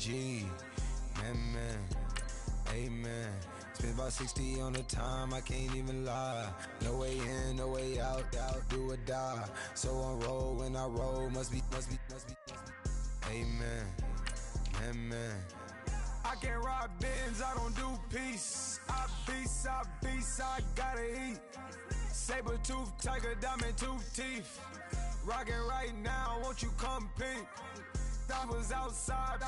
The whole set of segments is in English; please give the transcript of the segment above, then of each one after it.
G. Man, amen. Spent about 60 on the time, I can't even lie. No way in, no way out, do or die. So on roll, when I roll, must be. Amen, man. I can't ride Benz, I don't do peace. I beast, I gotta eat. Saber tooth, tiger, diamond tooth teeth. Rockin' right now, won't you come peep? I was outside.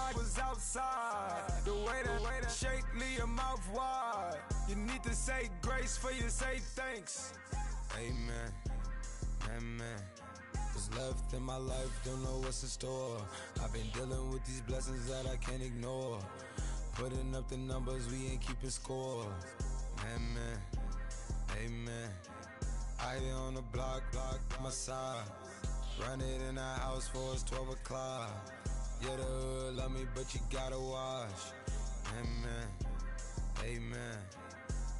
The way that shake, leave your mouth wide. You need to say grace for you say thanks. Amen. What's left in my life, don't know what's in store. I've been dealing with these blessings that I can't ignore. Putting up the numbers, we ain't keeping score. Amen. I here on the block, my side. Run it in the house for it's 12 o'clock. Yeah, the hood love me, but you gotta watch. Amen.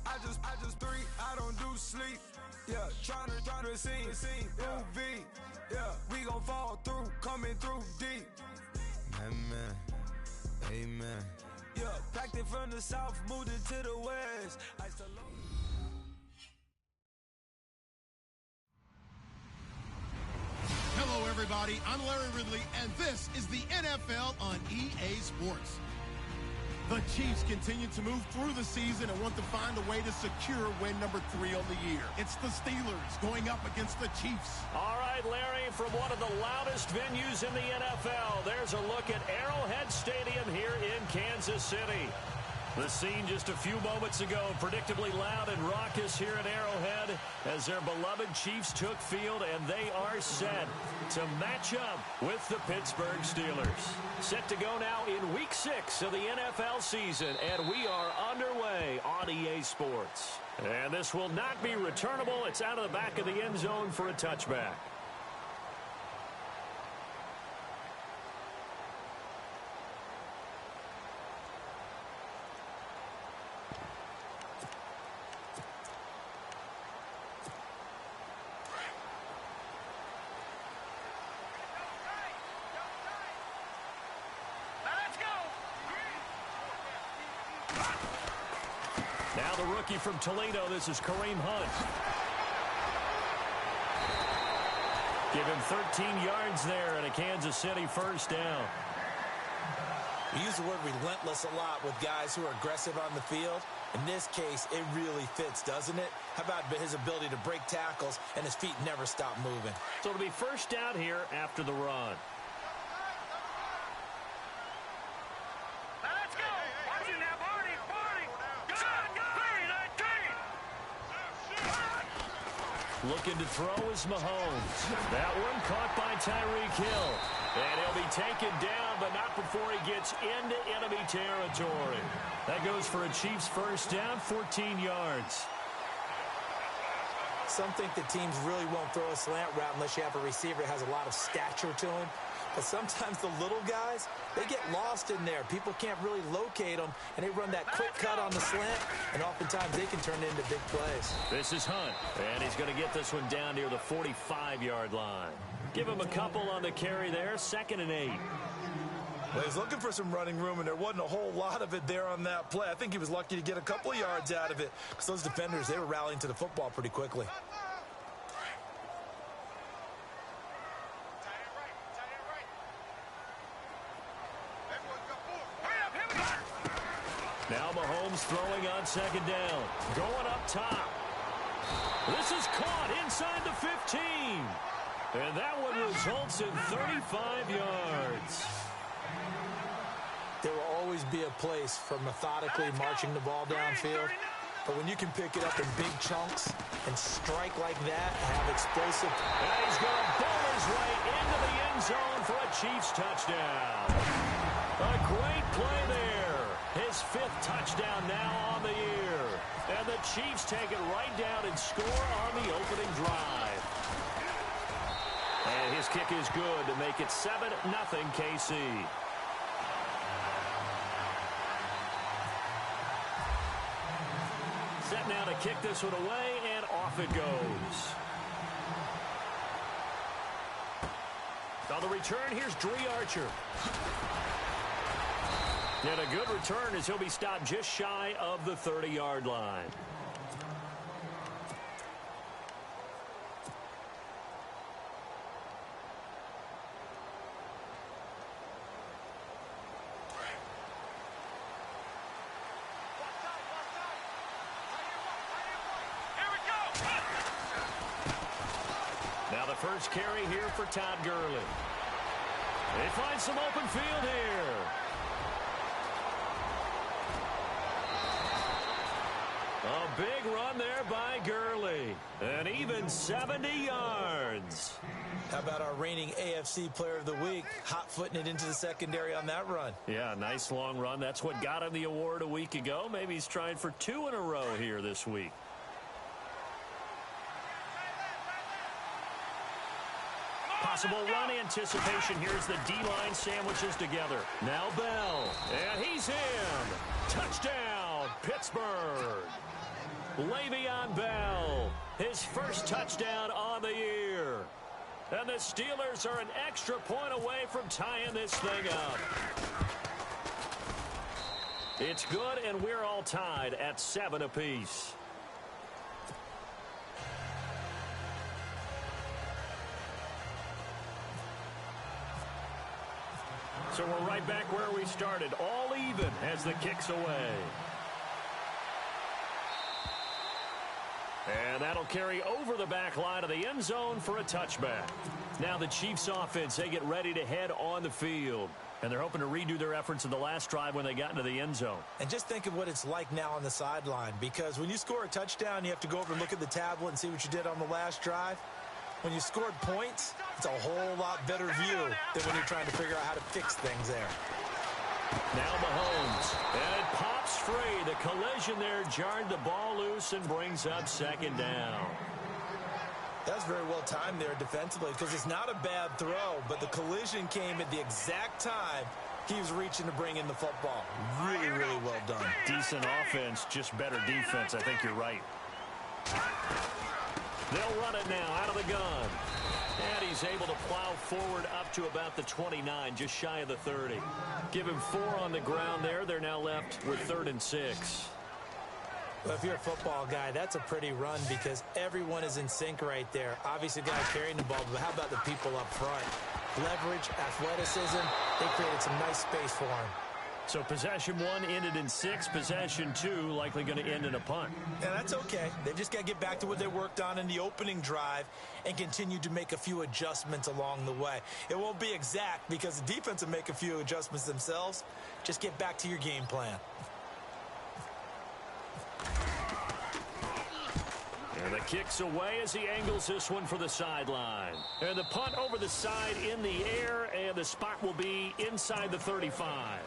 I just three, I don't do sleep. Yeah, trying to sing, UV. Yeah, we gon' fall through, coming through deep. Amen. Yeah, packed it from the south, moved it to the west. Hello, everybody. I'm Larry Ridley, and this is the NFL on EA Sports. The Chiefs continue to move through the season and want to find a way to secure win number 3 on the year. It's the Steelers going up against the Chiefs. All right, Larry, from one of the loudest venues in the NFL, there's a look at Arrowhead Stadium here in Kansas City. The scene just a few moments ago, predictably loud and raucous here at Arrowhead as their beloved Chiefs took field, and they are set to match up with the Pittsburgh Steelers. Set to go now in Week 6 of the NFL season, and we are underway on EA Sports. And this will not be returnable. It's out of the back of the end zone for a touchback. Now the rookie from Toledo, this is Kareem Hunt. Give him 13 yards there and a Kansas City first down. We use the word relentless a lot with guys who are aggressive on the field. In this case, it really fits, doesn't it? How about his ability to break tackles and his feet never stop moving? So it'll be first down here after the run. Looking to throw is Mahomes. That one caught by Tyreek Hill. And he'll be taken down, but not before he gets into enemy territory. That goes for a Chiefs first down, 14 yards. Some think that teams really won't throw a slant route unless you have a receiver that has a lot of stature to him. But sometimes the little guys, they get lost in there. People can't really locate them, and they run that quick cut on the slant, and oftentimes they can turn it into big plays. This is Hunt, and he's going to get this one down near the 45-yard line. Give him a couple on the carry there, 2nd and 8. Well, he's looking for some running room, and there wasn't a whole lot of it there on that play. I think he was lucky to get a couple of yards out of it because those defenders, they were rallying to the football pretty quickly. Now Mahomes throwing on 2nd down. Going up top. This is caught inside the 15. And that one results in 35 yards. There will always be a place for methodically marching the ball downfield. But when you can pick it up in big chunks and strike like that and have explosive... And he's going to bowl his way into the end zone for a Chiefs touchdown. A great play there. His 5th touchdown now on the year. And the Chiefs take it right down and score on the opening drive. And his kick is good to make it 7-0 KC. Set now to kick this one away, and off it goes. On the return, here's Dree Archer. And a good return as he'll be stopped just shy of the 30-yard line. Now the first carry here for Todd Gurley. They find some open field here. A big run there by Gurley. And even 70 yards. How about our reigning AFC Player of the Week, hot-footing it into the secondary on that run? Yeah, nice long run. That's what got him the award a week ago. Maybe he's trying for 2 in a row here this week. Possible run anticipation. Here's the D-line sandwiches together. Now Bell, and he's in. Touchdown, Pittsburgh. Le'Veon Bell, his first touchdown on the year. And the Steelers are an extra point away from tying this thing up. It's good, and we're all tied at 7 apiece. So we're right back where we started, all even as the kick's away. And that'll carry over the back line of the end zone for a touchback. Now the Chiefs offense, they get ready to head on the field. And they're hoping to redo their efforts in the last drive when they got into the end zone. And just think of what it's like now on the sideline, because when you score a touchdown, you have to go over and look at the tablet and see what you did on the last drive. When you scored points, it's a whole lot better view than when you're trying to figure out how to fix things there. Now Mahomes, and it pops free. The collision there jarred the ball loose and brings up second down. That's very well timed there defensively, because it's not a bad throw, but the collision came at the exact time he was reaching to bring in the football. Really, really well done. Decent offense, just better defense. I think you're right. They'll run it now out of the gun. And he's able to plow forward up to about the 29, just shy of the 30. Give him 4 on the ground there. They're now left with 3rd and 6. Well, if you're a football guy, that's a pretty run because everyone is in sync right there. Obviously, the guy carrying the ball, but how about the people up front? Leverage, athleticism, they created some nice space for him. So possession 1 ended in 6. Possession 2 likely going to end in a punt. And that's okay. They've just got to get back to what they worked on in the opening drive and continue to make a few adjustments along the way. It won't be exact because the defense will make a few adjustments themselves. Just get back to your game plan. And the kick's away as he angles this one for the sideline. And the punt over the side in the air, and the spot will be inside the 35.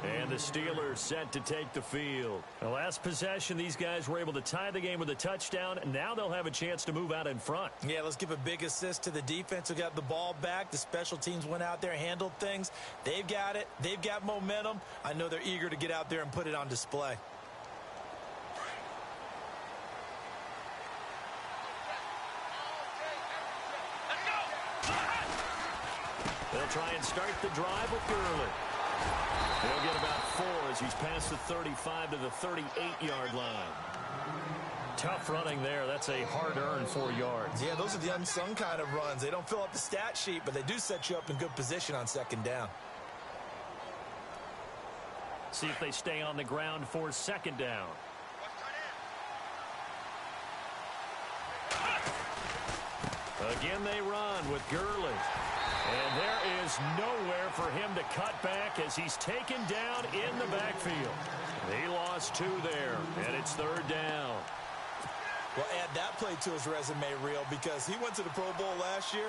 And the Steelers set to take the field. The last possession, these guys were able to tie the game with a touchdown. Now they'll have a chance to move out in front. Yeah, let's give a big assist to the defense who got the ball back. The special teams went out there, handled things. They've got it. They've got momentum. I know they're eager to get out there and put it on display. They'll try and start the drive with Gurley. He'll get about 4 as he's past the 35 to the 38-yard line. Tough running there. That's a hard-earned 4 yards. Yeah, those are the unsung kind of runs. They don't fill up the stat sheet, but they do set you up in good position on second down. See if they stay on the ground for second down. Again, they run with Gurley. And there is nowhere for him to cut back as he's taken down in the backfield. He lost 2 there, and it's 3rd down. Well, add that play to his resume reel because he went to the Pro Bowl last year.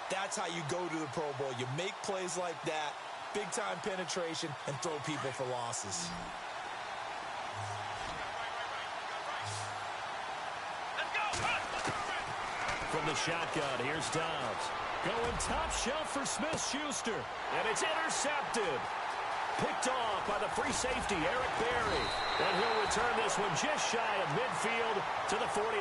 That's how you go to the Pro Bowl. You make plays like that, big-time penetration, and throw people for losses. From the shotgun, here's Dobbs. Going top shelf for Smith-Schuster. And it's intercepted. Picked off by the free safety, Eric Berry. And he'll return this one just shy of midfield to the 49.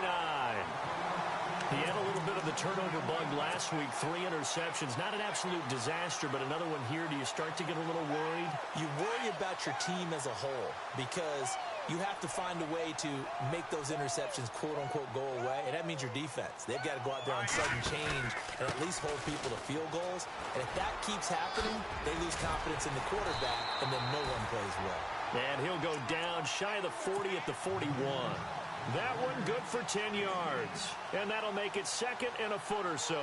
He had a little bit of the the turnover bug last week. 3 interceptions. Not an absolute disaster, but another one here. Do you start to get a little worried? You worry about your team as a whole because you have to find a way to make those interceptions, quote-unquote, go away, and that means your defense. They've got to go out there on sudden change and at least hold people to field goals. And if that keeps happening, they lose confidence in the quarterback, and then no one plays well. And he'll go down shy of the 40 at the 41. That one good for 10 yards. And that'll make it 2nd and a foot or so.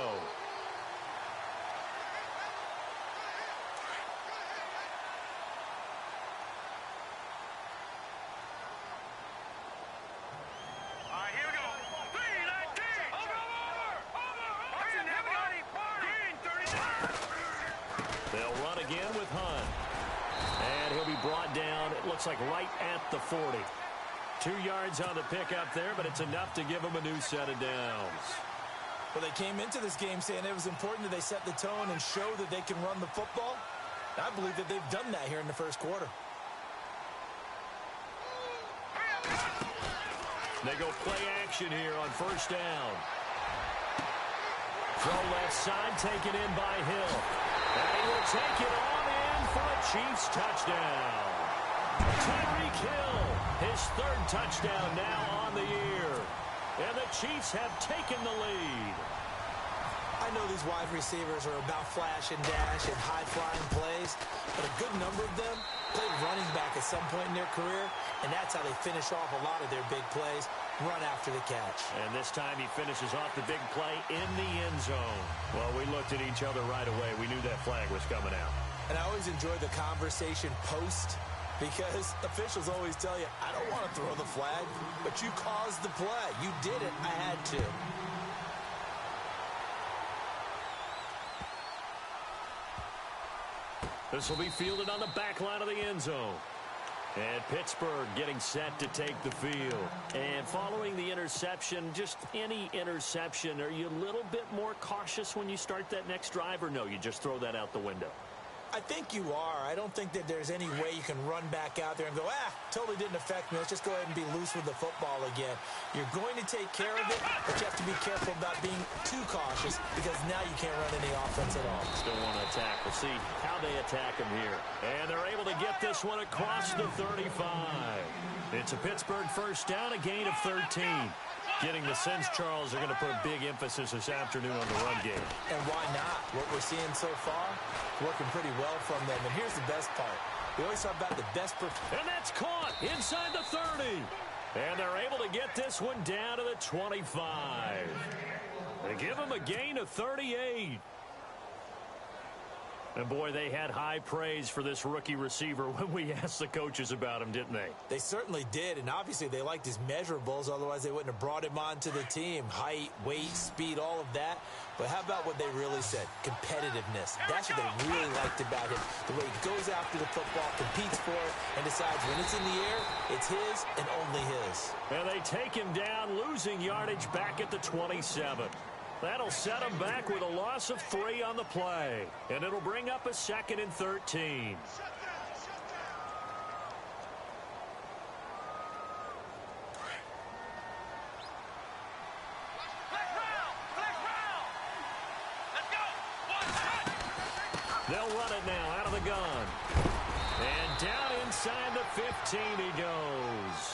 They'll run again with Hunt. And he'll be brought down, it looks like right at the 40. 2 yards on the pickup there, but it's enough to give them a new set of downs. Well, they came into this game saying it was important that they set the tone and show that they can run the football. I believe that they've done that here in the first quarter. They go play action here on first down. Throw left side, taken in by Hill. And he will take it on in for a Chiefs touchdown. Tyreek Hill, his 3rd touchdown now on the year. And the Chiefs have taken the lead. I know these wide receivers are about flash and dash and high-flying plays, but a good number of them played running back at some point in their career, and that's how they finish off a lot of their big plays, run after the catch. And this time he finishes off the big play in the end zone. Well, we looked at each other right away. We knew that flag was coming out. And I always enjoy the conversation post, because officials always tell you, I don't want to throw the flag, but you caused the play. You did it. I had to. This will be fielded on the back line of the end zone. And Pittsburgh getting set to take the field. And following the interception, just any interception, are you a little bit more cautious when you start that next drive, or no, you just throw that out the window? I think you are. I don't think that there's any way you can run back out there and go, totally didn't affect me. Let's just go ahead and be loose with the football again. You're going to take care of it, but you have to be careful about being too cautious because now you can't run any offense at all. Still want to attack. We'll see how they attack him here. And they're able to get this one across the 35. It's a Pittsburgh first down, a gain of 13. Getting the sense Charles are going to put a big emphasis this afternoon on the run game. And why not? What we're seeing so far, working pretty well from them. And here's the best part. We always talk about the best. And that's caught inside the 30. And they're able to get this one down to the 25. They give them a gain of 38. And, boy, they had high praise for this rookie receiver when we asked the coaches about him, didn't they? They certainly did, and obviously they liked his measurables. Otherwise, they wouldn't have brought him onto the team. Height, weight, speed, all of that. But how about what they really said? Competitiveness. That's what they really liked about him. The way he goes after the football, competes for it, and decides when it's in the air, it's his and only his. And they take him down, losing yardage back at the 27. That'll set him back with a loss of 3 on the play. And it'll bring up a 2nd and 13. They'll run it now out of the gun. And down inside the 15 he goes.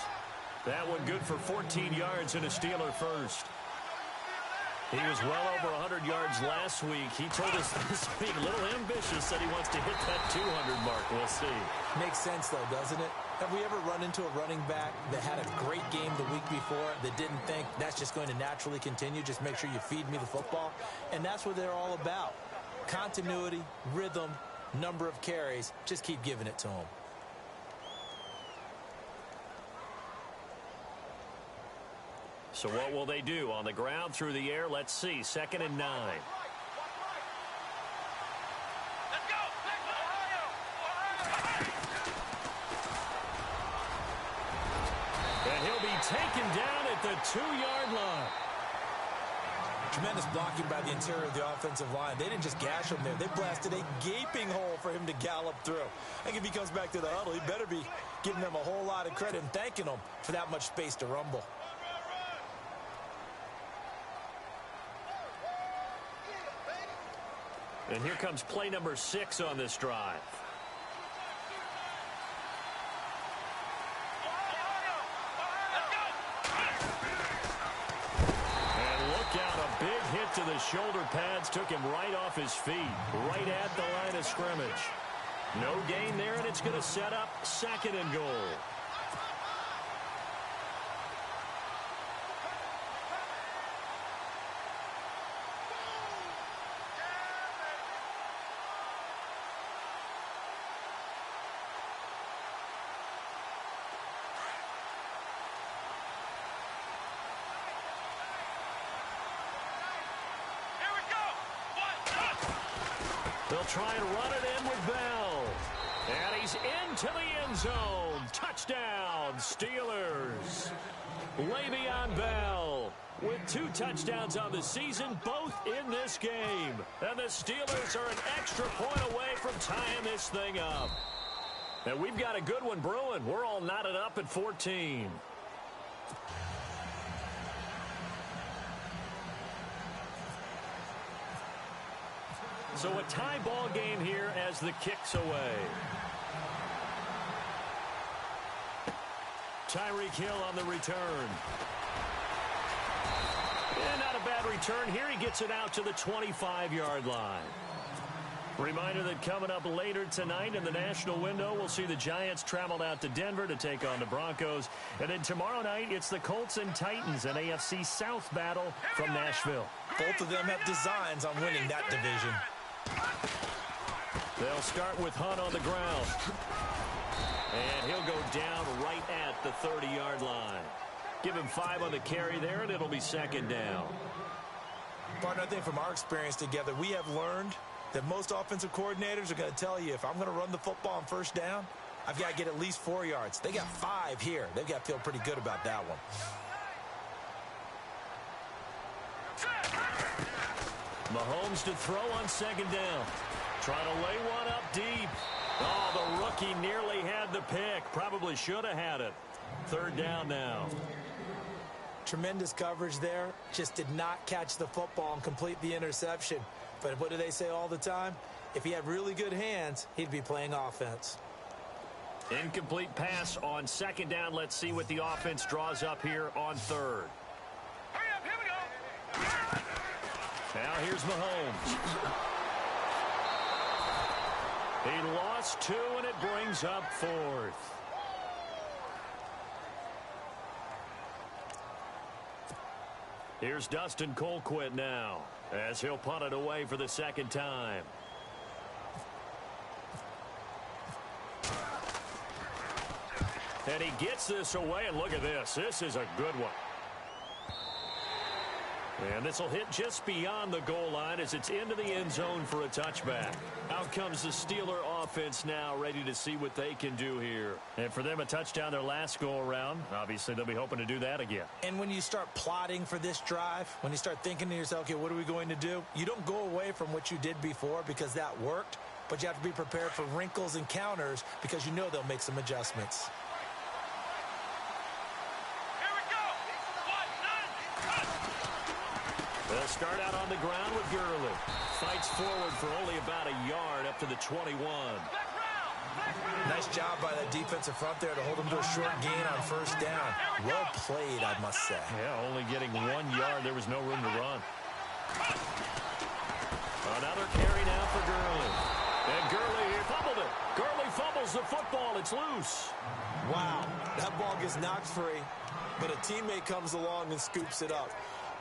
That one good for 14 yards and a Steeler first. He was well over 100 yards last week. He told us this week, a little ambitious, said he wants to hit that 200 mark. We'll see. Makes sense, though, doesn't it? Have we ever run into a running back that had a great game the week before that didn't think that's just going to naturally continue? Just make sure you feed me the football. And that's what they're all about. Continuity, rhythm, number of carries. Just keep giving it to them. So what will they do? On the ground, through the air, let's see. 2nd and 9. And he'll be taken down at the 2-yard line. Tremendous blocking by the interior of the offensive line. They didn't just gash him there. They blasted a gaping hole for him to gallop through. I think if he comes back to the huddle, he better be giving them a whole lot of credit and thanking them for that much space to rumble. And here comes play number 6 on this drive. And look out, a big hit to the shoulder pads took him right off his feet, right at the line of scrimmage. No gain there, and it's going to set up 2nd and goal. They'll try and run it in with Bell. And he's into the end zone. Touchdown, Steelers. Le'Veon Bell with 2 touchdowns on the season, both in this game. And the Steelers are an extra point away from tying this thing up. And we've got a good one brewing. We're all knotted up at 14. So a tie ball game here as the kick's away. Tyreek Hill on the return. And not a bad return here. He gets it out to the 25-yard line. Reminder that coming up later tonight in the national window, we'll see the Giants travel out to Denver to take on the Broncos. And then tomorrow night, it's the Colts and Titans, an AFC South battle from Nashville. Both of them have designs on winning that division. They'll start with Hunt on the ground. And he'll go down right at the 30-yard line. Give him 5 on the carry there, and it'll be 2nd down. Partner, I think from our experience together, we have learned that most offensive coordinators are going to tell you, if I'm going to run the football on 1st down, I've got to get at least 4 yards. They got 5 here. They've got to feel pretty good about that one. Mahomes to throw on 2nd down. Trying to lay one up deep. Oh, the rookie nearly had the pick. Probably should have had it. 3rd down now. Tremendous coverage there. Just did not catch the football and complete the interception. But what do they say all the time? If he had really good hands, he'd be playing offense. Incomplete pass on 2nd down. Let's see what the offense draws up here on 3rd. Hurry up, here we go. Now here's Mahomes. He lost 2, and it brings up 4th. Here's Dustin Colquitt now, as he'll punt it away for the 2nd time. And he gets this away, and look at this. This is a good one. And this will hit just beyond the goal line as it's into the end zone for a touchback. Out comes the Steeler offense now, ready to see what they can do here. And for them, a touchdown their last go-around. Obviously, they'll be hoping to do that again. And when you start plotting for this drive, when you start thinking to yourself, okay, what are we going to do? You don't go away from what you did before because that worked, but you have to be prepared for wrinkles and counters because you know they'll make some adjustments. They'll start out on the ground with Gurley. Fights forward for only about a yard up to the 21. Nice job by that defensive front there to hold him to a short gain on 1st down. Well played, I must say. Yeah, only getting 1 yard. There was no room to run. Another carry now for Gurley. And Gurley fumbled it. Gurley fumbles the football. It's loose. Wow, that ball gets knocked free, but a teammate comes along and scoops it up.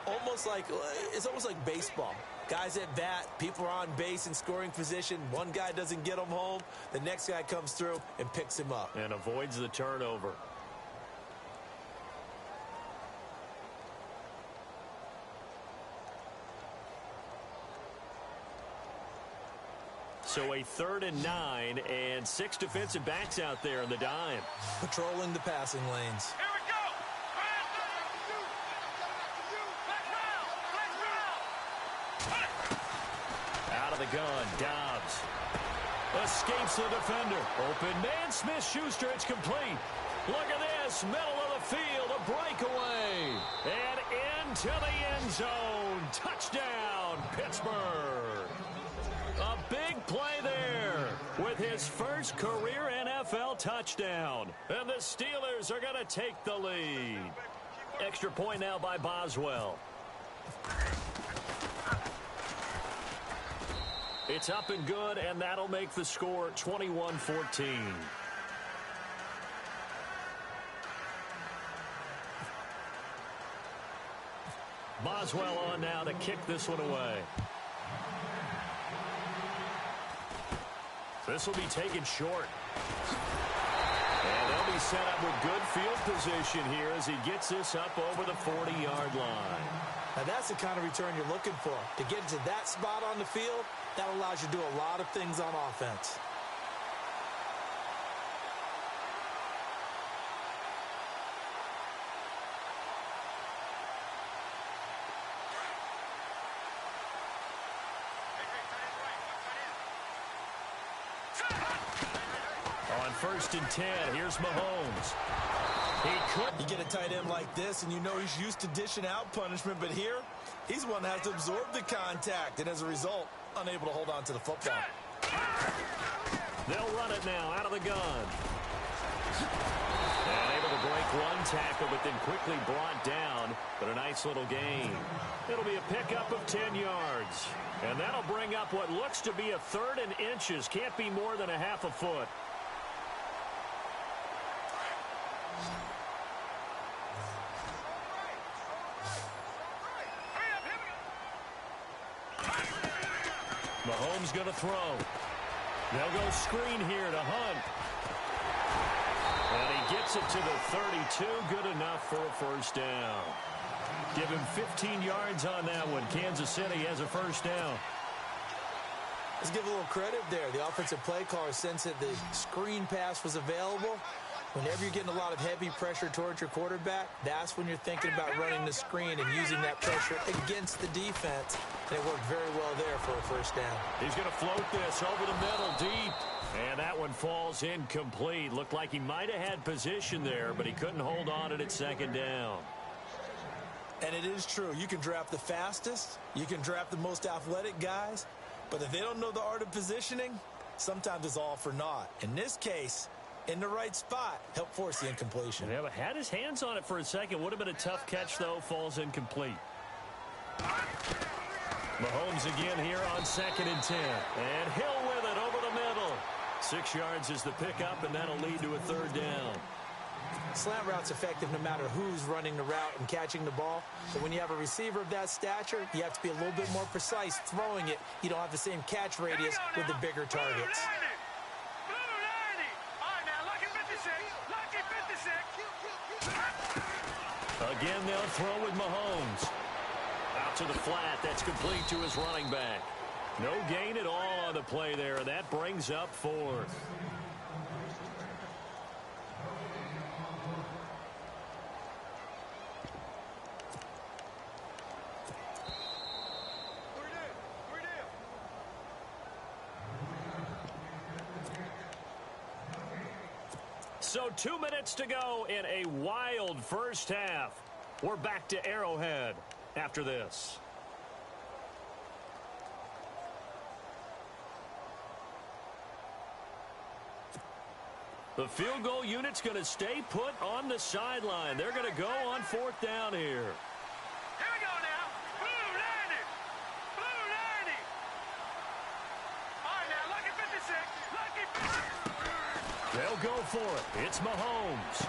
It's almost like baseball. Guys at bat, people are on base in scoring position. One guy doesn't get him home. The next guy comes through and picks him up. And avoids the turnover. So a 3rd and 9 and 6 defensive backs out there in the dime. Patrolling the passing lanes. The gun, Dobbs escapes the defender. Open man, Smith-Schuster, it's complete. Look at this, middle of the field, a breakaway. And into the end zone. Touchdown, Pittsburgh. his first career NFL touchdown. And the Steelers are going to take the lead. Extra point now by Boswell. It's up and good, and that'll make the score 21-14. Boswell on now to kick this one away. This will be taken short. And they'll be set up with good field position here as he gets this up over the 40-yard line. Now that's the kind of return you're looking for. To get to that spot on the field, that allows you to do a lot of things on offense. On 1st and 10, here's Mahomes. You get a tight end like this, and you know he's used to dishing out punishment, but here, he's one that has to absorb the contact, and as a result, unable to hold on to the football. They'll run it now out of the gun. And able to break one tackle, but then quickly brought down, but a nice little gain. It'll be a pickup of 10 yards. And that'll bring up what looks to be a 3rd and inches. Can't be more than a half a foot. Mahomes going to throw. They'll go screen here to Hunt. And he gets it to the 32. Good enough for a first down. Give him 15 yards on that one. Kansas City has a first down. Let's give a little credit there. The offensive play caller sensed that the screen pass was available. Whenever you're getting a lot of heavy pressure towards your quarterback, that's when you're thinking about running the screen and using that pressure against the defense. And it worked very well there for a first down. He's going to float this over the middle deep. And that one falls incomplete. Looked like he might have had position there, but he couldn't hold on at 2nd down. And it is true. You can draft the fastest. You can draft the most athletic guys. But if they don't know the art of positioning, sometimes it's all for naught. In this case, in the right spot, help force the incompletion. Yeah, but had his hands on it for a second. Would have been a tough catch, though. Falls incomplete. Mahomes again here on 2nd and 10. And Hill with it over the middle. 6 yards is the pickup, and that'll lead to a 3rd down. Slant route's effective no matter who's running the route and catching the ball. But when you have a receiver of that stature, you have to be a little bit more precise throwing it. You don't have the same catch radius with the bigger targets. Again, they'll throw with Mahomes. Out to the flat. That's complete to his running back. No gain at all on the play there. That brings up 4th. So 2 minutes to go in a wild first half. We're back to Arrowhead after this. The field goal unit's going to stay put on the sideline. They're going to go on 4th down here. Here we go now. Blue 90. Blue 90. All right, now, lucky 56. Lucky 56. They'll go for it. It's Mahomes.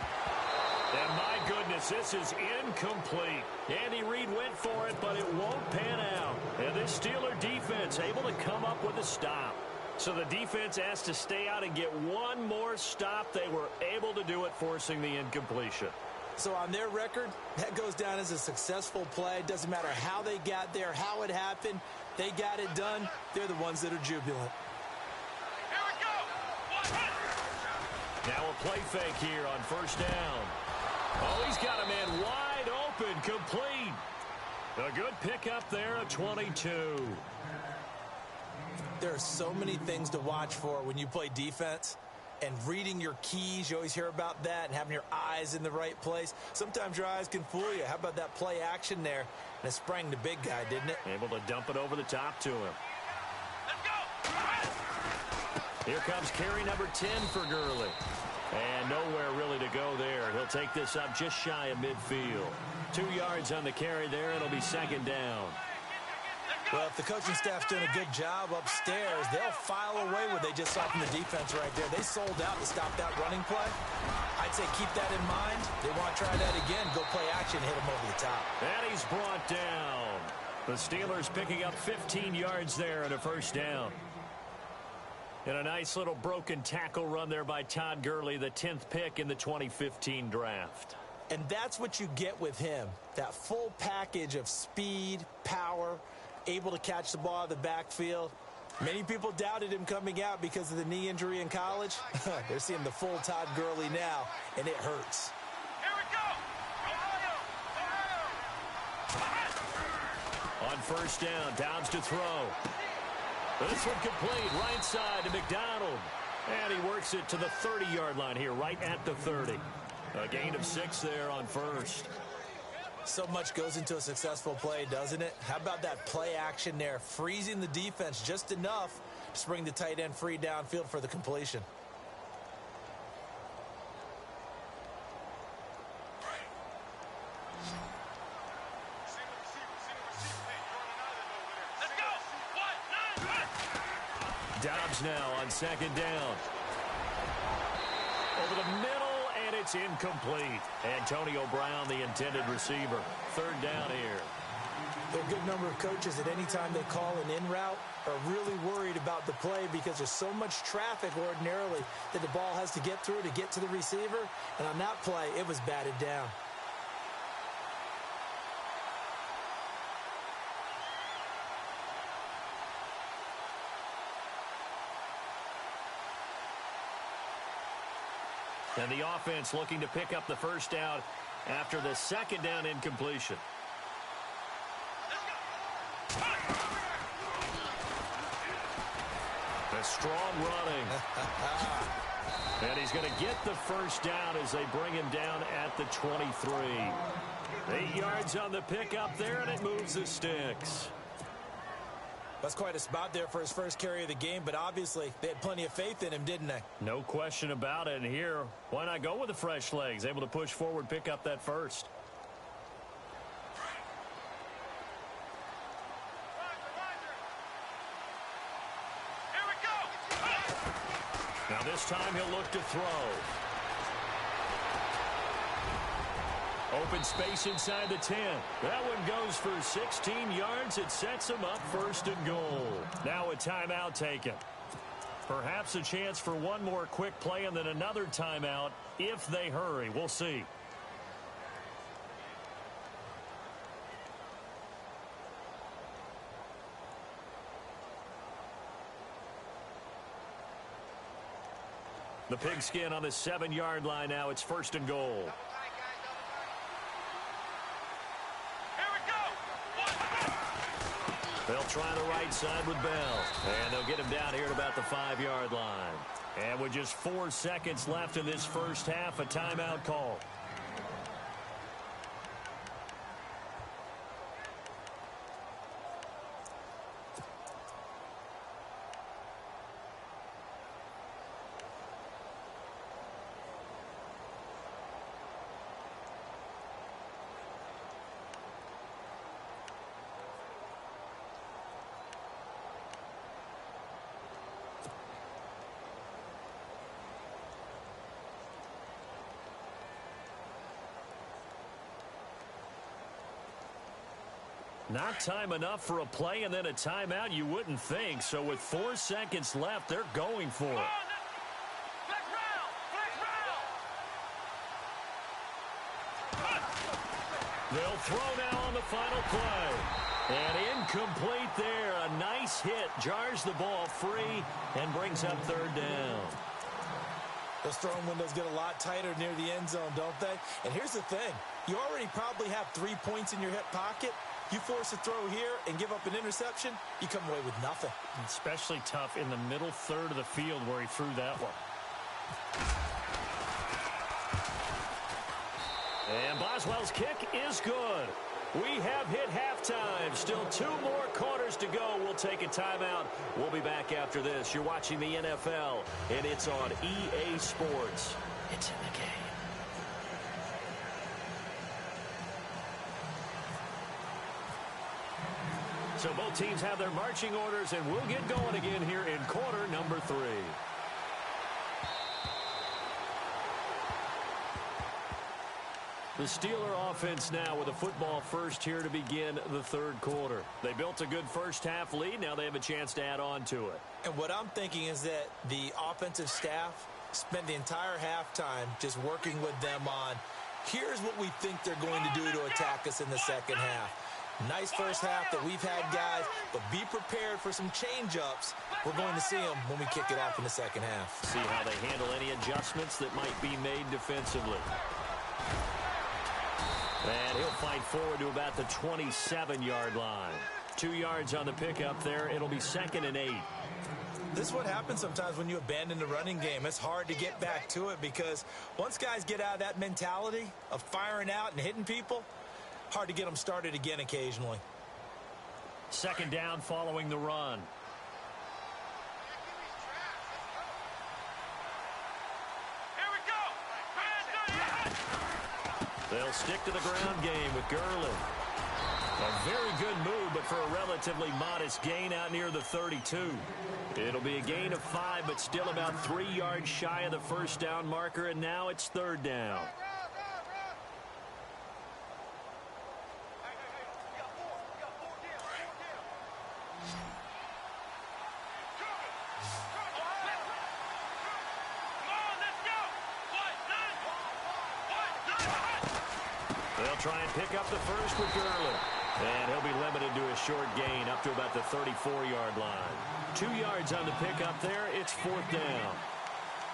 And my goodness, this is incomplete. Andy Reid went for it, but it won't pan out. And this Steeler defense able to come up with a stop. So the defense asked to stay out and get one more stop. They were able to do it, forcing the incompletion. So on their record, that goes down as a successful play. Doesn't matter how they got there, how it happened. They got it done. They're the ones that are jubilant. Here we go. Now a play fake here on 1st down. Oh, he's got a man wide open, complete. A good pickup there of 22. There are so many things to watch for when you play defense. And reading your keys, you always hear about that, and having your eyes in the right place. Sometimes your eyes can fool you. How about that play action there? And it sprang the big guy, didn't it? Able to dump it over the top to him. Let's go. Here comes carry number 10 for Gurley. And nowhere really to go there. He'll take this up just shy of midfield. 2 yards on the carry there. It'll be second down. Well, if the coaching staff's doing a good job upstairs, they'll file away what they just saw from the defense right there. They sold out to stop that running play. I'd say keep that in mind. They want to try that again. Go play action, hit him over the top. And he's brought down. The Steelers picking up 15 yards there and a first down. And a nice little broken tackle run there by Todd Gurley, the 10th pick in the 2015 draft. And that's what you get with him, that full package of speed, power, able to catch the ball out of the backfield. Many people doubted him coming out because of the knee injury in college. They're seeing the full Todd Gurley now, and it hurts. Here we go. Ohio. On first down, Dobbs to throw. This one complete, right side to McDonald. And he works it to the 30-yard line here, right at the 30. A gain of 6 there on first. So much goes into a successful play, doesn't it? How about that play action there, freezing the defense just enough to bring the tight end free downfield for the completion. Dobbs now on second down. Over the middle, and it's incomplete. Antonio Brown, the intended receiver. Third down here. There are a good number of coaches that any time they call an in route are really worried about the play because there's so much traffic ordinarily that the ball has to get through to get to the receiver. And on that play, it was batted down. And the offense looking to pick up the first down after the second down incompletion. A strong running. And he's going to get the first down as they bring him down at the 23. 8 yards on the pickup there, and it moves the sticks. That's quite a spot there for his first carry of the game, but obviously they had plenty of faith in him, didn't they? No question about it. And here, why not go with the fresh legs? Able to push forward, pick up that first. Here we go. Now this time he'll look to throw. Open space inside the 10. That one goes for 16 yards. It sets him up first and goal. Now a timeout taken. Perhaps a chance for one more quick play and then another timeout if they hurry. We'll see. The pigskin on the 7-yard line now. It's first and goal. They'll try the right side with Bell. And they'll get him down here at about the 5-yard line. And with just 4 seconds left in this first half, a timeout call. Not time enough for a play and then a timeout, you wouldn't think. So with 4 seconds left, they're going for it. They'll throw now on the final play. And incomplete there. A nice hit. Jars the ball free and brings up third down. Those throwing windows get a lot tighter near the end zone, don't they? And here's the thing. You already probably have 3 points in your hip pocket. You force a throw here and give up an interception, you come away with nothing. Especially tough in the middle third of the field where he threw that one. And Boswell's kick is good. We have hit halftime. Still 2 more quarters to go. We'll take a timeout. We'll be back after this. You're watching the NFL, and it's on EA Sports. It's in the game. So both teams have their marching orders, and we'll get going again here in quarter number 3. The Steeler offense now with a football first here to begin the third quarter. They built a good first half lead. Now they have a chance to add on to it. And what I'm thinking is that the offensive staff spent the entire halftime just working with them on, here's what we think they're going to do to attack us in the second half. Nice first half that we've had, guys, but be prepared for some change-ups. We're going to see them when we kick it off in the second half. See how they handle any adjustments that might be made defensively. And he'll fight forward to about the 27-yard line. 2 yards on the pickup there. It'll be 2nd and 8. This is what happens sometimes when you abandon the running game. It's hard to get back to it because once guys get out of that mentality of firing out and hitting people, hard to get them started again occasionally. 2nd down following the run. They'll stick to the ground game with Gurley. A very good move, but for a relatively modest gain out near the 32. It'll be a gain of 5, but still about 3 yards shy of the first down marker, and now it's 3rd down. Try and pick up the first with Gurley. And he'll be limited to a short gain up to about the 34-yard line. 2 yards on the pickup there. It's 4th down.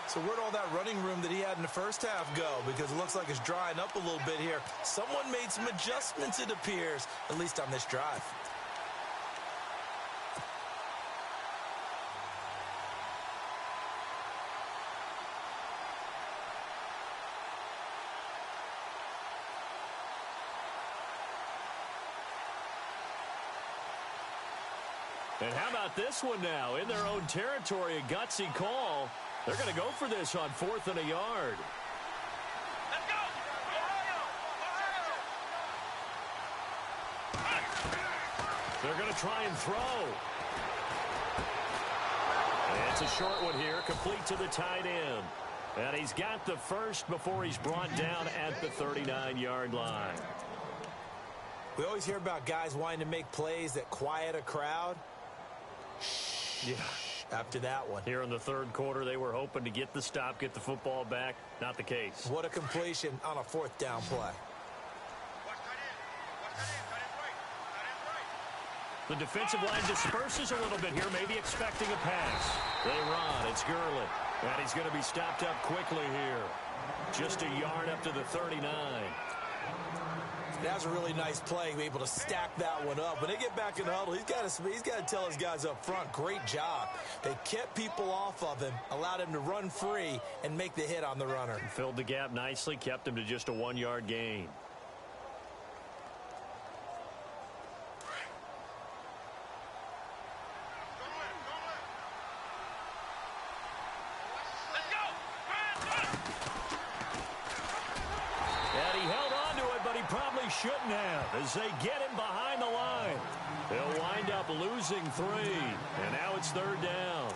So where'd all that running room that he had in the first half go? Because it looks like it's drying up a little bit here. Someone made some adjustments, it appears, at least on this drive. And how about this one now? In their own territory, a gutsy call. They're going to go for this on 4th and a yard. Let's go! They're going to try and throw. And it's a short one here, complete to the tight end. And he's got the first before he's brought down at the 39-yard line. We always hear about guys wanting to make plays that quiet a crowd. Yeah. After that one. Here in the third quarter, they were hoping to get the stop, get the football back. Not the case. What a completion on a 4th down play. The defensive line disperses a little bit here, maybe expecting a pass. They run. It's Gurley. And he's going to be stopped up quickly here. Just a yard up to the 39. That was a really nice play, able to stack that one up. When they get back in the huddle, he's got to tell his guys up front, great job. They kept people off of him, allowed him to run free, and make the hit on the runner. Filled the gap nicely, kept him to just a 1-yard gain. Shouldn't have as they get him behind the line. They'll wind up losing 3, and now it's 3rd down.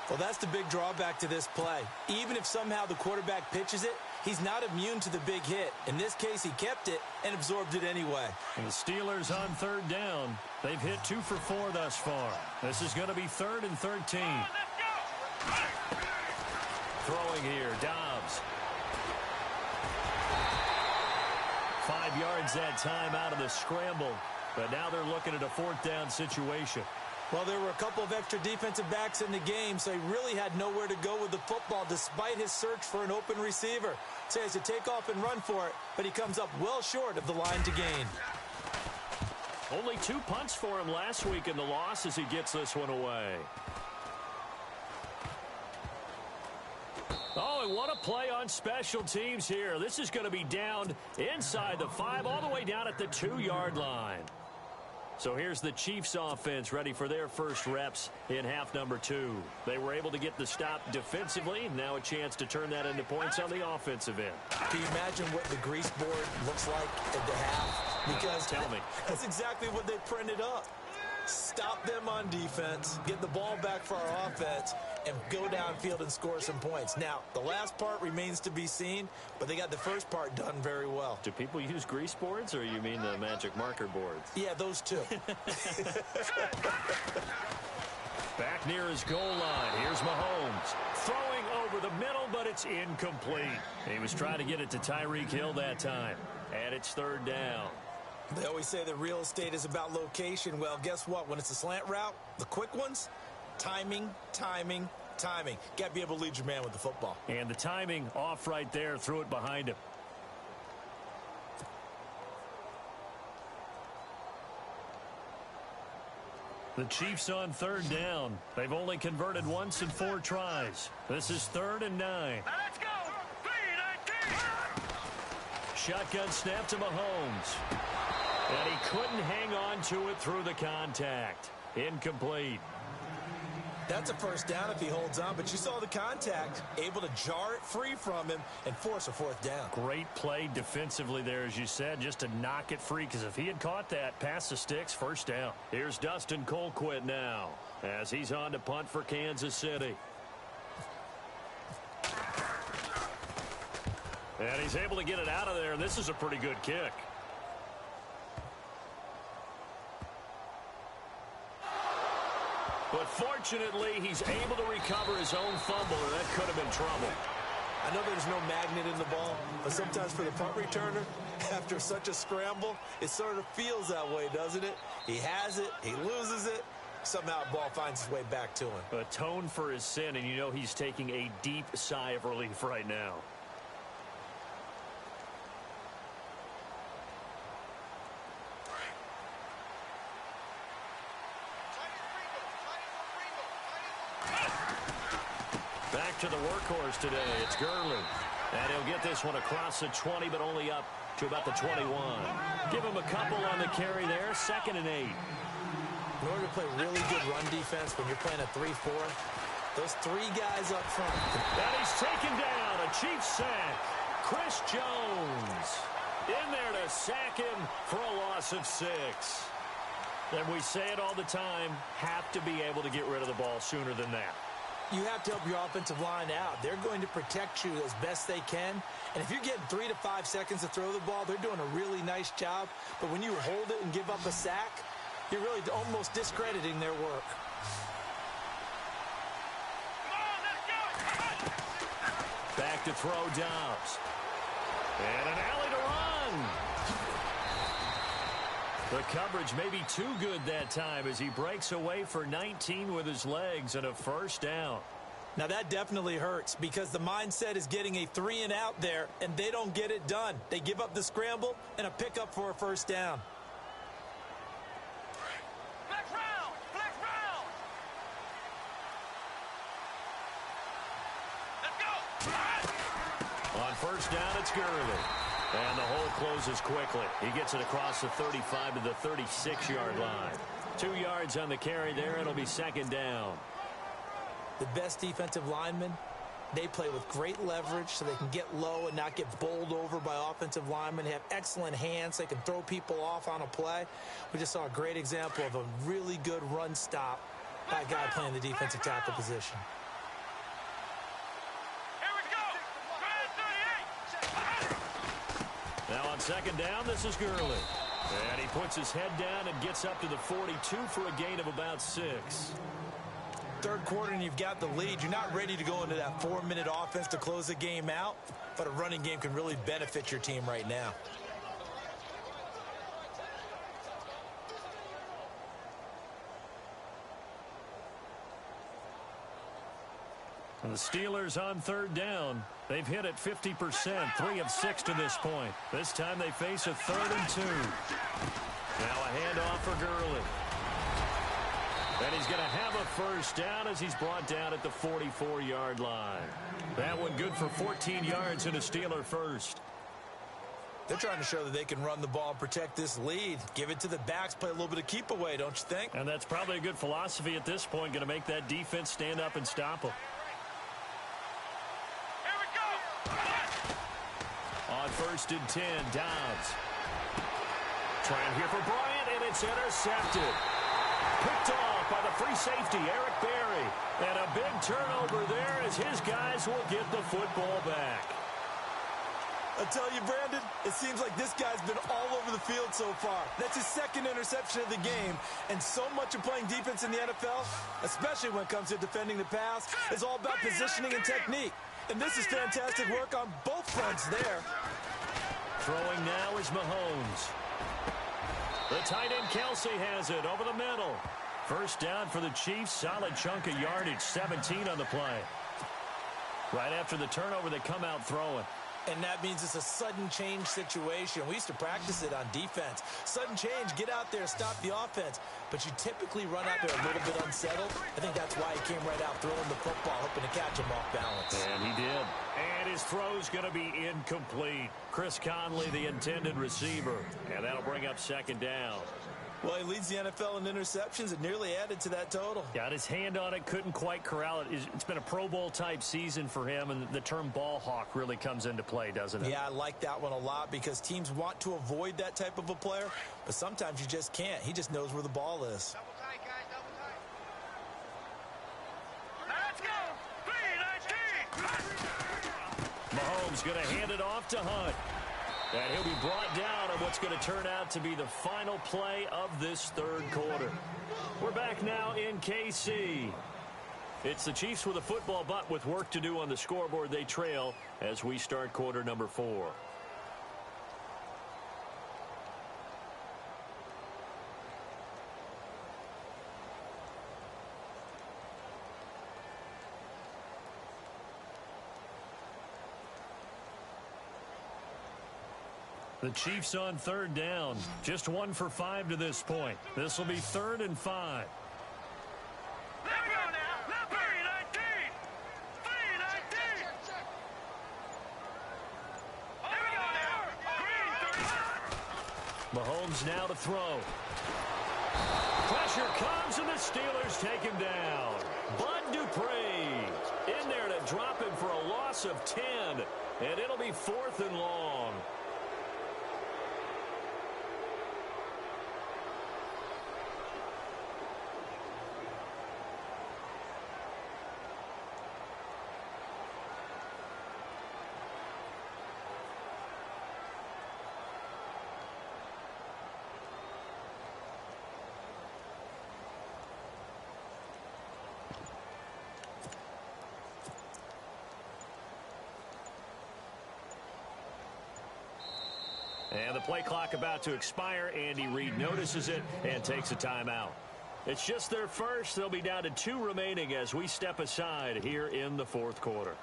Well, that's the big drawback to this play. Even if somehow the quarterback pitches it, he's not immune to the big hit. In this case, he kept it and absorbed it anyway. And the Steelers on 3rd down. They've hit 2 for 4 thus far. This is going to be 3rd and 13. Throwing here, Dobbs. 5 yards that time out of the scramble. But now they're looking at a 4th down situation. Well, there were a couple of extra defensive backs in the game, so he really had nowhere to go with the football despite his search for an open receiver. So he has to take off and run for it, but he comes up well short of the line to gain. Only 2 punts for him last week in the loss as he gets this one away. Oh, Boy, what a play on special teams here. This is going to be down inside the 5, all the way down at the 2-yard line. So here's the Chiefs offense ready for their first reps in half number 2. They were able to get the stop defensively. Now a chance to turn that into points on the offensive end. Can you imagine what the grease board looks like at the half? Because tell me. That's exactly what they printed up. Stop them on defense, get the ball back for our offense, and go downfield and score some points. Now, the last part remains to be seen, but they got the first part done very well. Do people use grease boards, or you mean the magic marker boards? Yeah, those two. Back near his goal line. Here's Mahomes. Throwing over the middle, but it's incomplete. He was trying to get it to Tyreek Hill that time. And it's 3rd down. They always say that real estate is about location. Well, guess what? When it's a slant route, the quick ones, timing, timing, timing. Got to be able to lead your man with the football. And the timing off right there. Threw it behind him. The Chiefs on 3rd down. They've only converted once in 4 tries. This is 3rd and 9. Now let's go. 3-19. Shotgun snap to Mahomes. And he couldn't hang on to it through the contact. Incomplete. That's a first down if he holds on, but you saw the contact, able to jar it free from him and force a 4th down. Great play defensively there, as you said, just to knock it free, because if he had caught that, pass the sticks, 1st down. Here's Dustin Colquitt now, as he's on to punt for Kansas City. And he's able to get it out of there, and this is a pretty good kick. But fortunately, he's able to recover his own fumble, or that could have been trouble. I know there's no magnet in the ball, but sometimes for the punt returner, after such a scramble, it sort of feels that way, doesn't it? He has it, he loses it, somehow the ball finds its way back to him. Atone for his sin, and you know he's taking a deep sigh of relief right now. Back to the workhorse today. It's Gurley. And he'll get this one across the 20, but only up to about the 21. Give him a couple on the carry there. 2nd and 8. In order to play really good run defense when you're playing a 3-4, those 3 guys up front. And he's taken down. A Chiefs sack. Chris Jones in there to sack him for a loss of 6. And we say it all the time, have to be able to get rid of the ball sooner than that. You have to help your offensive line out. They're going to protect you as best they can. And if you're getting 3 to 5 seconds to throw the ball, they're doing a really nice job. But when you hold it and give up a sack, you're really almost discrediting their work. Back to throw Dobbs. And an alley to run. The coverage may be too good that time as he breaks away for 19 with his legs and a 1st down. Now that definitely hurts because the mindset is getting a 3 and out there, and they don't get it done. They give up the scramble and a pickup for a 1st down. Flex round. Flex round. Let's go. On 1st down, it's Gurley. And the hole closes quickly. He gets it across the 35 to the 36-yard line. 2 yards on the carry there. It'll be 2nd down. The best defensive linemen, they play with great leverage so they can get low and not get bowled over by offensive linemen. They have excellent hands. They can throw people off on a play. We just saw a great example of a really good run stop by a guy playing the defensive tackle position. Now on 2nd down, this is Gurley. And he puts his head down and gets up to the 42 for a gain of about 6. 3rd quarter and you've got the lead. You're not ready to go into that 4-minute offense to close the game out, but a running game can really benefit your team right now. And the Steelers on 3rd down. They've hit it 50%, 3 of 6 to this point. This time they face a 3rd and 2. Now a handoff for Gurley. And he's going to have a first down as he's brought down at the 44-yard line. That one good for 14 yards and a Steeler first. They're trying to show that they can run the ball and protect this lead. Give it to the backs, play a little bit of keep away, don't you think? And that's probably a good philosophy at this point, going to make that defense stand up and stop them. Here we go. On 1st and 10, Downs. Trying here for Bryant, and it's intercepted. Picked off by the free safety, Eric Berry. And a big turnover there as his guys will get the football back. I tell you, Brandon, it seems like this guy's been all over the field so far. That's his second interception of the game. And so much of playing defense in the NFL, especially when it comes to defending the pass, is all about positioning and technique. And this is fantastic work on both fronts there. Throwing now is Mahomes. The tight end Kelsey has it over the middle. First down for the Chiefs. Solid chunk of yardage, 17 on the play. Right after the turnover, they come out throwing. And that means it's a sudden change situation. We used to practice it on defense. Sudden change, get out there, stop the offense. But you typically run out there a little bit unsettled. I think that's why he came right out throwing the football, hoping to catch him off balance. And he did. And his throw's going to be incomplete. Chris Conley, the intended receiver. And that'll bring up 2nd down. Well, he leads the NFL in interceptions and nearly added to that total. Got his hand on it, couldn't quite corral it. It's been a Pro Bowl-type season for him, and the term ball hawk really comes into play, doesn't it? Yeah, I like that one a lot because teams want to avoid that type of a player, but sometimes you just can't. He just knows where the ball is. Double tight, guys, double tight. Let's go. 3-19. Mahomes going to hand it off to Hunt. And he'll be brought down on what's going to turn out to be the final play of this 3rd quarter. We're back now in KC. It's the Chiefs with a football, but with work to do on the scoreboard. They trail as we start quarter number 4. The Chiefs on 3rd down. Just 1 for 5 to this point. This will be 3rd and 5. Let go now. 3-19. 3-19. Here we go now. Mahomes now to throw. Pressure comes, and the Steelers take him down. Bud Dupree in there to drop him for a loss of 10. And it'll be 4th and long. And the play clock about to expire. Andy Reid notices it and takes a timeout. It's just their first. They'll be down to 2 remaining as we step aside here in the 4th quarter.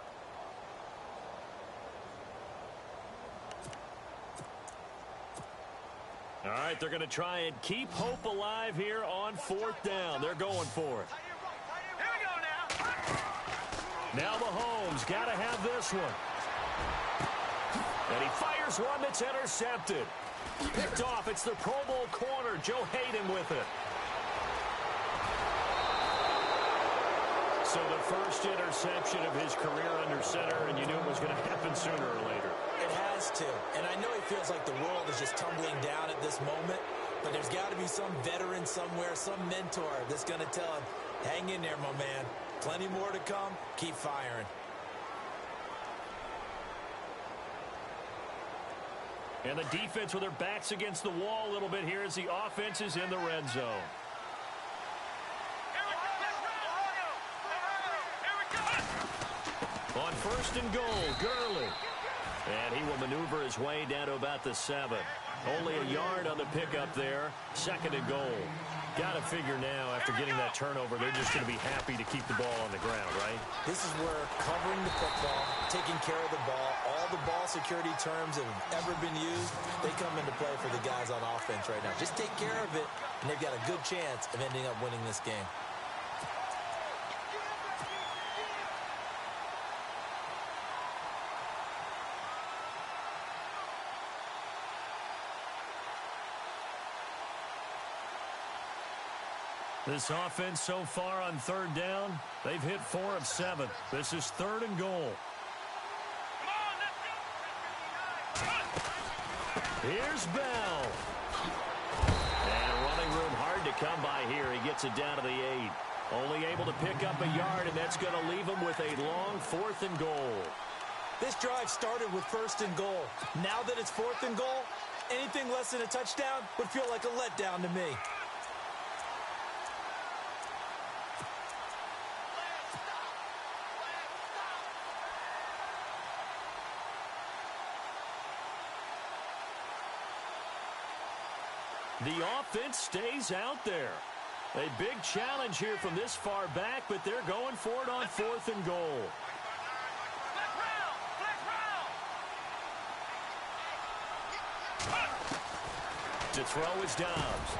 All right, they're going to try and keep hope alive here on 4th down. They're going for it. Here we go now. Now Mahomes got to have this one. And he fires one that's intercepted. Picked off. It's the Pro Bowl corner, Joe Hayden, with it. So the first interception of his career under center, and you knew it was going to happen sooner or later. It has to. And I know he feels like the world is just tumbling down at this moment, but there's got to be some veteran somewhere, some mentor that's going to tell him, hang in there, my man. Plenty more to come. Keep firing. And the defense with their backs against the wall a little bit here as the offense is in the red zone. On 1st and goal, Gurley. And he will maneuver his way down to about the 7. Only a yard on the pickup there. 2nd and goal. Got to figure now, after getting that turnover, they're just going to be happy to keep the ball on the ground, right? This is where covering the football, taking care of the ball, all the ball security terms that have ever been used, they come into play for the guys on offense right now. Just take care of it, and they've got a good chance of ending up winning this game. This offense so far on third down, they've hit 4 of 7. This is 3rd and goal. Here's Bell. And running room hard to come by here. He gets it down to the 8. Only able to pick up a yard, and that's going to leave him with a long 4th and goal. This drive started with 1st and goal. Now that it's 4th and goal, anything less than a touchdown would feel like a letdown to me. The offense stays out there. A big challenge here from this far back, but they're going for it on 4th and goal. To throw is Dobbs.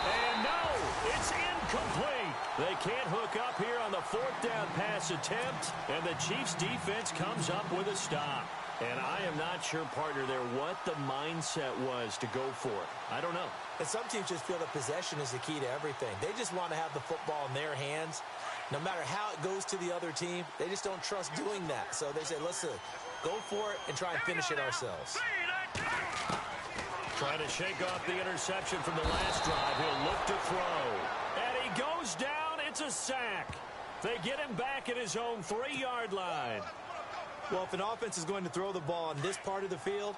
And no, it's incomplete. They can't hook up here on the 4th down pass attempt, and the Chiefs defense comes up with a stop. And I am not sure, partner, there what the mindset was to go for it. I don't know. And some teams just feel that possession is the key to everything. They just want to have the football in their hands. No matter how it goes to the other team, they just don't trust doing that. So they say, listen, go for it and try and finish it ourselves. Trying to shake off the interception from the last drive. He'll look to throw. And he goes down. It's a sack. They get him back at his own 3-yard line. Well, if an offense is going to throw the ball on this part of the field,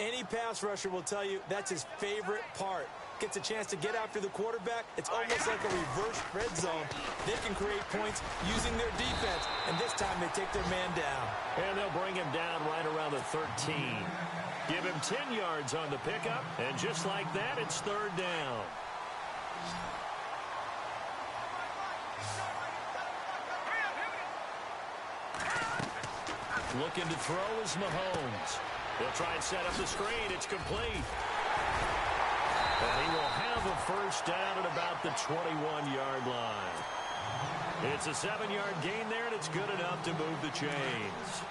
any pass rusher will tell you that's his favorite part. Gets a chance to get after the quarterback. It's almost like a reverse red zone. They can create points using their defense, and this time they take their man down. And they'll bring him down right around the 13. Give him 10 yards on the pickup, and just like that, it's 3rd down. Looking to throw is Mahomes. He'll try and set up the screen. It's complete. And he will have a 1st down at about the 21-yard line. It's a 7-yard gain there, and it's good enough to move the chains.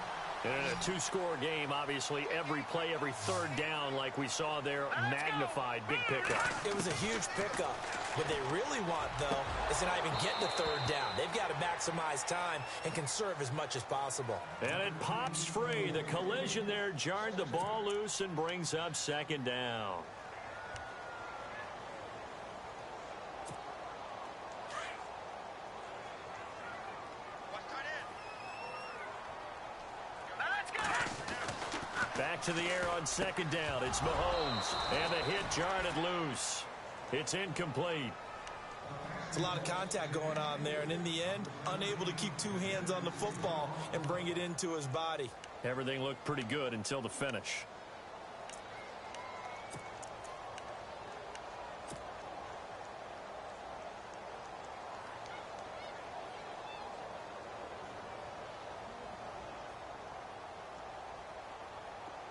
And in a 2-score game, obviously, every play, every 3rd down, like we saw there, magnified, big pickup. It was a huge pickup. What they really want, though, is to not even get to 3rd down. They've got to maximize time and conserve as much as possible. And it pops free. The collision there jarred the ball loose and brings up 2nd down. Back to the air on 2nd down. It's Mahomes. And the hit jarred it loose. It's incomplete. It's a lot of contact going on there, and in the end, unable to keep 2 hands on the football and bring it into his body. Everything looked pretty good until the finish.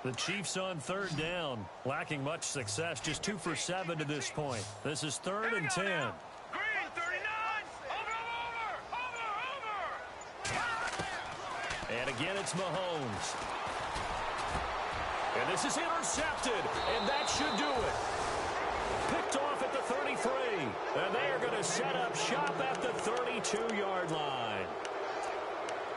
The Chiefs on 3rd down, lacking much success, just 2 for 7 to this point. This is 3rd and 10. Green, 39, over. And again, it's Mahomes. And this is intercepted, and that should do it. Picked off at the 33, and they are going to set up shop at the 32-yard line.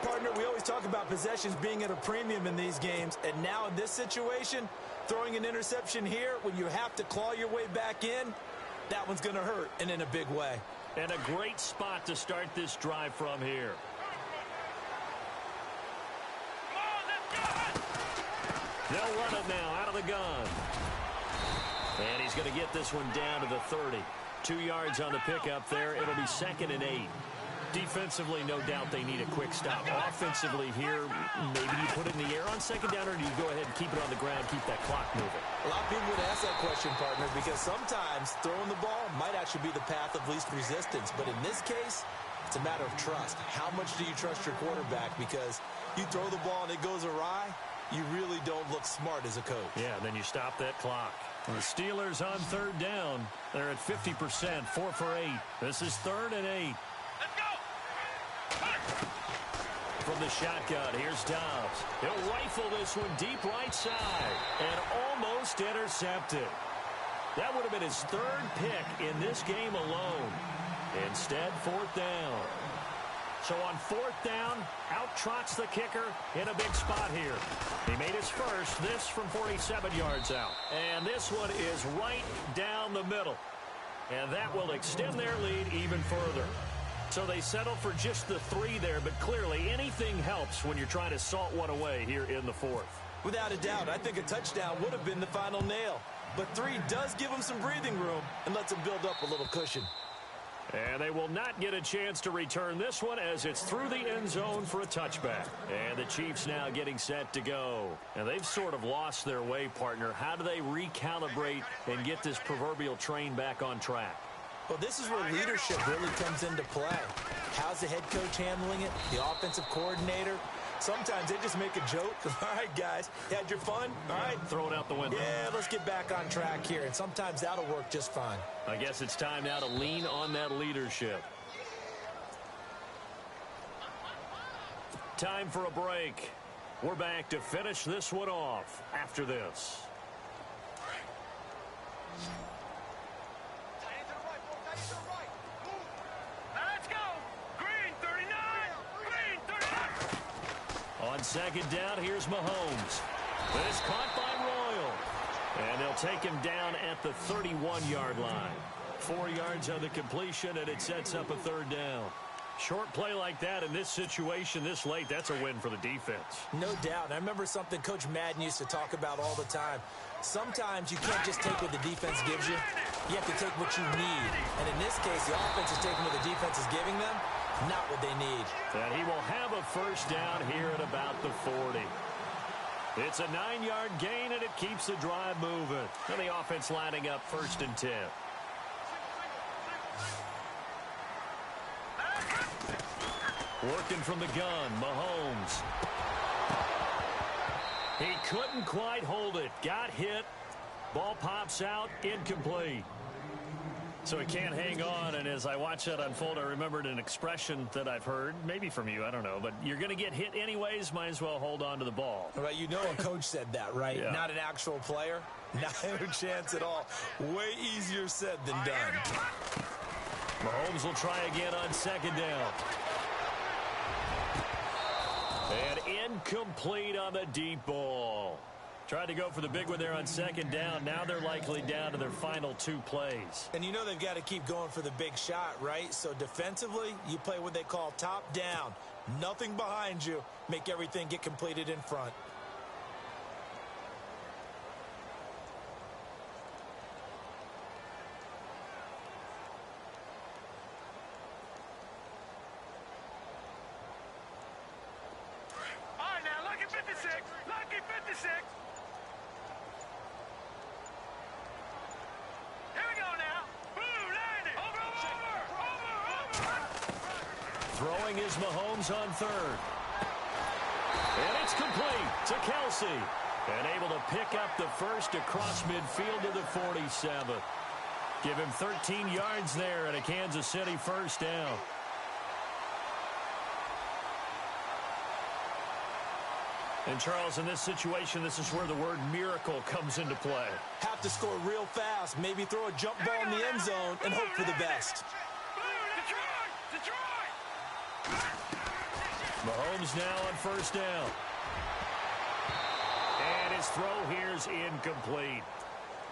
Partner, we always talk about possessions being at a premium in these games, and now in this situation, throwing an interception here when you have to claw your way back in, that one's going to hurt, and in a big way. And a great spot to start this drive from here. They'll run it now out of the gun. And he's going to get this one down to the 30. 2 yards on the pickup there. It'll be 2nd and 8. Defensively, no doubt they need a quick stop. Offensively here, maybe you put it in the air on 2nd down, or do you go ahead and keep it on the ground, keep that clock moving? A lot of people would ask that question, partner, because sometimes throwing the ball might actually be the path of least resistance. But in this case, it's a matter of trust. How much do you trust your quarterback? Because you throw the ball and it goes awry, you really don't look smart as a coach. Yeah, then you stop that clock. And the Steelers on 3rd down. They're at 50%, 4 for 8. This is 3rd and 8. From the shotgun, here's Dobbs. He'll rifle this one deep right side and almost intercepted. That would have been his third pick in this game alone. Instead, fourth down. So on fourth down, out trots the kicker in a big spot here. He made his first, this from 47 yards out. And this one is right down the middle. And that will extend their lead even further. So they settle for just the 3 there, but clearly anything helps when you're trying to salt one away here in the fourth. Without a doubt, I think a touchdown would have been the final nail. But 3 does give them some breathing room and lets them build up a little cushion. And they will not get a chance to return this one as it's through the end zone for a touchback. And the Chiefs now getting set to go. And they've sort of lost their way, partner. How do they recalibrate and get this proverbial train back on track? Well, this is where leadership really comes into play. How's the head coach handling it? The offensive coordinator? Sometimes they just make a joke. All right, guys, you had your fun? All right. Throw it out the window. Yeah, let's get back on track here. And sometimes that'll work just fine. I guess it's time now to lean on that leadership. Time for a break. We're back to finish this one off after this. Let's go. Green 39. Green 39. On second down, here's Mahomes. This caught by Royal. And they'll take him down at the 31-yard line. 4 yards on the completion, and it sets up a third down. Short play like that in this situation this late, that's a win for the defense. No doubt. I remember something Coach Madden used to talk about all the time. Sometimes you can't just take what the defense gives you. You have to take what you need. And in this case, the offense is taking what the defense is giving them, not what they need. And he will have a first down here at about the 40. It's a 9-yard gain, and it keeps the drive moving. And the offense lining up 1st and 10. Working from the gun, Mahomes. He couldn't quite hold it. Got hit. Ball pops out, incomplete. So he can't hang on, and as I watch that unfold, I remembered an expression that I've heard, maybe from you, I don't know, but you're going to get hit anyways, might as well hold on to the ball. Right, you know a coach said that, right? Yeah. Not an actual player. Not a chance at all. Way easier said than done. Mahomes will try again on second down. And incomplete on the deep ball. Tried to go for the big one there on second down. Now they're likely down to their final 2 plays. And you know they've got to keep going for the big shot, right? So defensively, you play what they call top down. Nothing behind you. Make everything get completed in front. All right, now, lucky 56. Lucky 56. Here we go now. Blue landing. Over. Throwing is Mahomes on third. And it's complete to Kelsey. And able to pick up the first across midfield to the 47. Give him 13 yards there and a Kansas City first down. And, Charles, in this situation, this is where the word miracle comes into play. Have to score real fast. Maybe throw a jump ball in the end zone and hope for the best. Mahomes now on first down. And his throw here's incomplete.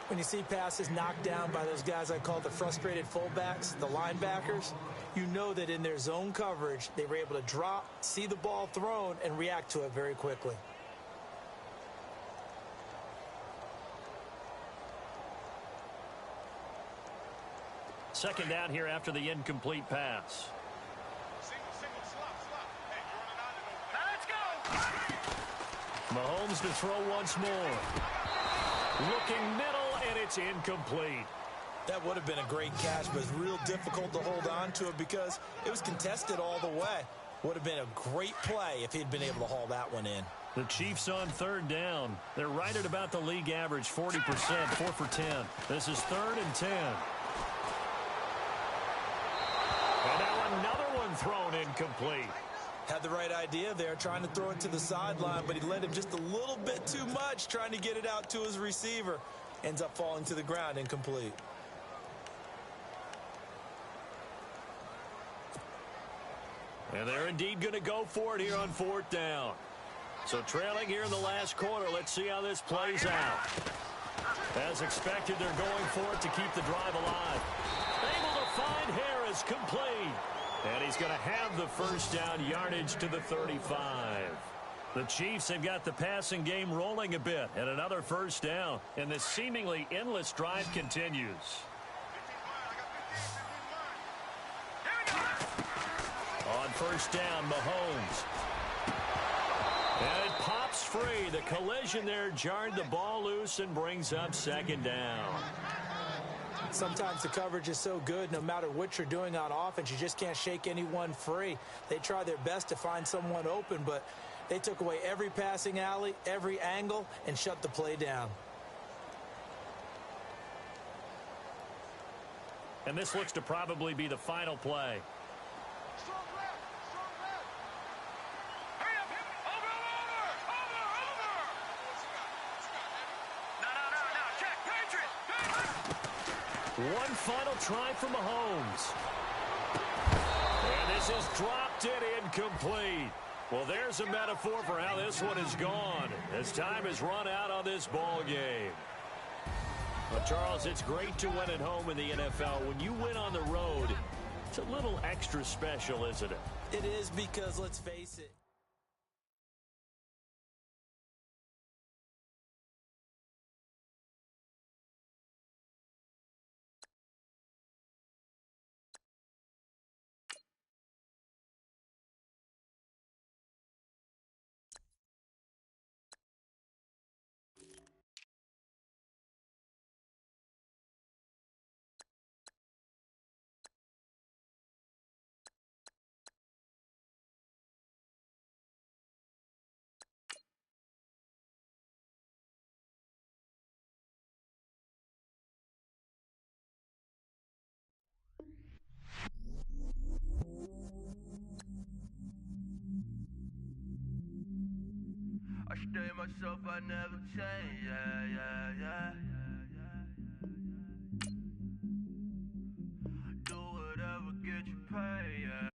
When you see passes knocked down by those guys I call the frustrated fullbacks, the linebackers, you know that in their zone coverage, they were able to drop, see the ball thrown, and react to it very quickly. Second down here after the incomplete pass. Let's go. Mahomes to throw once more. Looking middle, and it's incomplete. That would have been a great catch, but it's real difficult to hold on to it because it was contested all the way. Would have been a great play if he'd been able to haul that one in. The Chiefs on third down. They're right at about the league average, 40%, 4 for 10. This is 3rd and 10. And now another one thrown incomplete. Had the right idea there, trying to throw it to the sideline, but he let him just a little bit too much, trying to get it out to his receiver. ends up falling to the ground, incomplete. And they're indeed going to go for it here on 4th down. So trailing here in the last quarter, let's see how this plays out. As expected, they're going for it to keep the drive alive. Able to find Harris, complete. And he's going to have the first down, yardage to the 35. The Chiefs have got the passing game rolling a bit, and another first down. And the seemingly endless drive continues. On first down, Mahomes. And it pops free. The collision there jarred the ball loose and brings up 2nd down. Sometimes the coverage is so good, no matter what you're doing on offense, you just can't shake anyone free. They try their best to find someone open, but they took away every passing alley, every angle, and shut the play down. And this looks to probably be the final play. One final try for Mahomes. And this is dropped in incomplete. Well, there's a metaphor for how this one is gone, as time has run out on this ball game. Well, Charles, it's great to win at home in the NFL. When you win on the road, it's a little extra special, isn't it? It is, because let's face it. I stay myself, I never change, yeah. Do whatever, get you paid, yeah.